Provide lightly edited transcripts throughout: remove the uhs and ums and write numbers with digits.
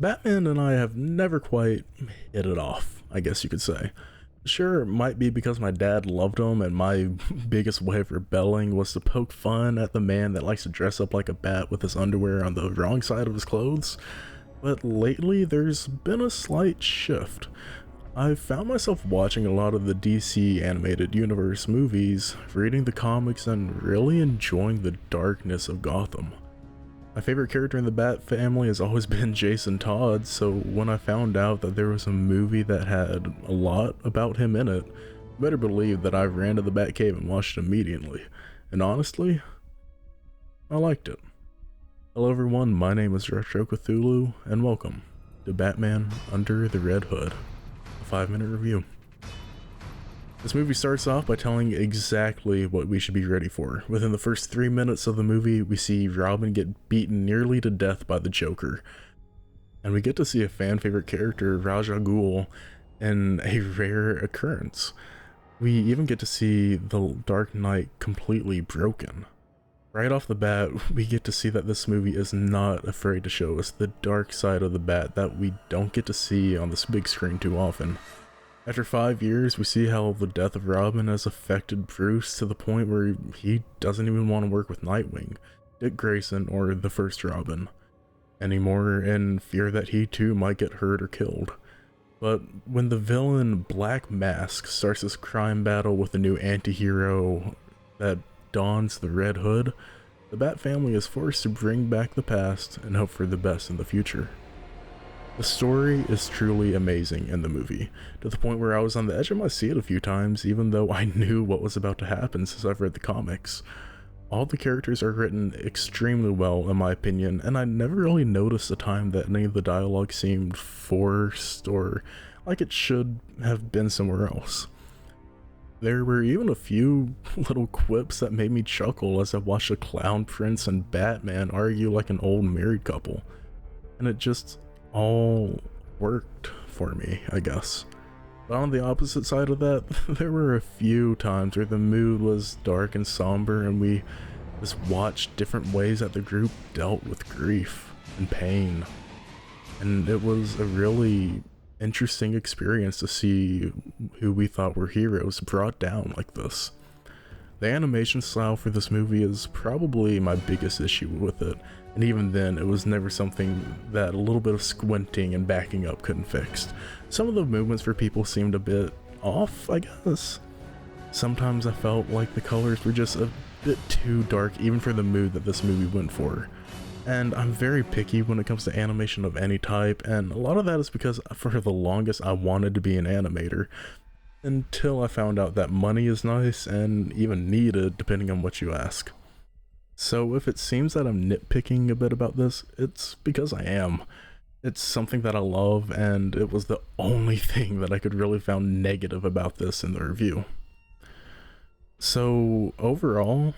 Batman and I have never quite hit it off, I guess you could say. Sure, it might be because my dad loved him and my biggest way of rebelling was to poke fun at the man that likes to dress up like a bat with his underwear on the wrong side of his clothes, but lately there's been a slight shift. I've found myself watching a lot of the DC animated universe movies, reading the comics, and really enjoying the darkness of Gotham. My favorite character in the Bat family has always been Jason Todd, so when I found out that there was a movie that had a lot about him in it, you better believe that I ran to the Batcave and watched it immediately. And honestly, I liked it. Hello everyone, my name is RetroCthulhu, and welcome to Batman Under the Red Hood, a 5-minute review. This movie starts off by telling exactly what we should be ready for. Within the first 3 minutes of the movie, we see Robin get beaten nearly to death by the Joker. And we get to see a fan-favorite character, Ra's al Ghul, in a rare occurrence. We even get to see the Dark Knight completely broken. Right off the bat, we get to see that this movie is not afraid to show us the dark side of the Bat that we don't get to see on this big screen too often. After 5 years, we see how the death of Robin has affected Bruce to the point where he doesn't even want to work with Nightwing, Dick Grayson, or the first Robin anymore, in fear that he too might get hurt or killed. But when the villain Black Mask starts his crime battle with a new anti-hero that dons the Red Hood, the Bat family is forced to bring back the past and hope for the best in the future. The story is truly amazing in the movie, to the point where I was on the edge of my seat a few times, even though I knew what was about to happen since I've read the comics. All the characters are written extremely well in my opinion, and I never really noticed a time that any of the dialogue seemed forced or like it should have been somewhere else. There were even a few little quips that made me chuckle as I watched a Clown Prince and Batman argue like an old married couple, and it just all worked for me, I guess. But on the opposite side of that, there were a few times where the mood was dark and somber and we just watched different ways that the group dealt with grief and pain. And it was a really interesting experience to see who we thought were heroes brought down like this. The animation style for this movie is probably my biggest issue with it, and even then it was never something that a little bit of squinting and backing up couldn't fix. Some of the movements for people seemed a bit off, I guess. Sometimes I felt like the colors were just a bit too dark even for the mood that this movie went for. And I'm very picky when it comes to animation of any type, and a lot of that is because for the longest I wanted to be an animator, until I found out that money is nice and even needed depending on what you ask. So if it seems that I'm nitpicking a bit about this, it's because I am. It's something that I love, and it was the only thing that I could really found negative about this in the review. So overall,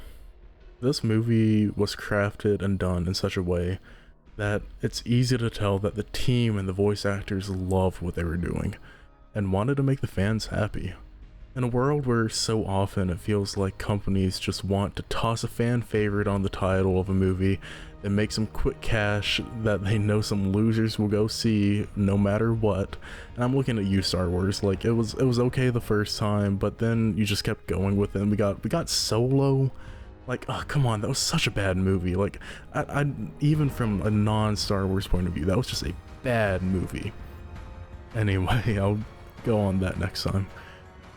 this movie was crafted and done in such a way that it's easy to tell that the team and the voice actors loved what they were doing and wanted to make the fans happy. In a world where so often it feels like companies just want to toss a fan favorite on the title of a movie and make some quick cash that they know some losers will go see no matter what. And I'm looking at you, Star Wars, like it was okay the first time, but then you just kept going with it, and we got Solo. Like, oh, come on, that was such a bad movie. Like, I even from a non-Star Wars point of view, that was just a bad movie. Anyway, I'll go on that next time.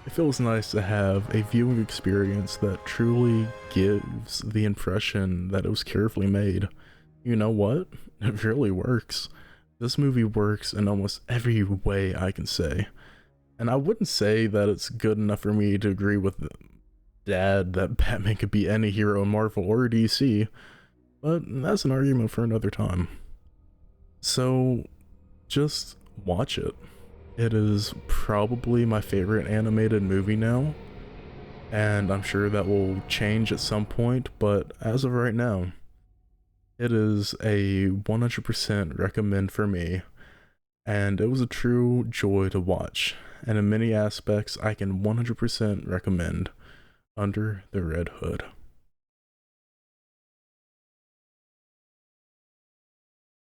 It feels nice to have a viewing experience that truly gives the impression that it was carefully made. You know what? It really works. This movie works in almost every way I can say. And I wouldn't say that it's good enough for me to agree with Dad that Batman could be any hero in Marvel or DC, but that's an argument for another time. So just watch it. It is probably my favorite animated movie now, and I'm sure that will change at some point, but as of right now, it is a 100% recommend for me, and it was a true joy to watch, and in many aspects I can 100% recommend Under the Red Hood.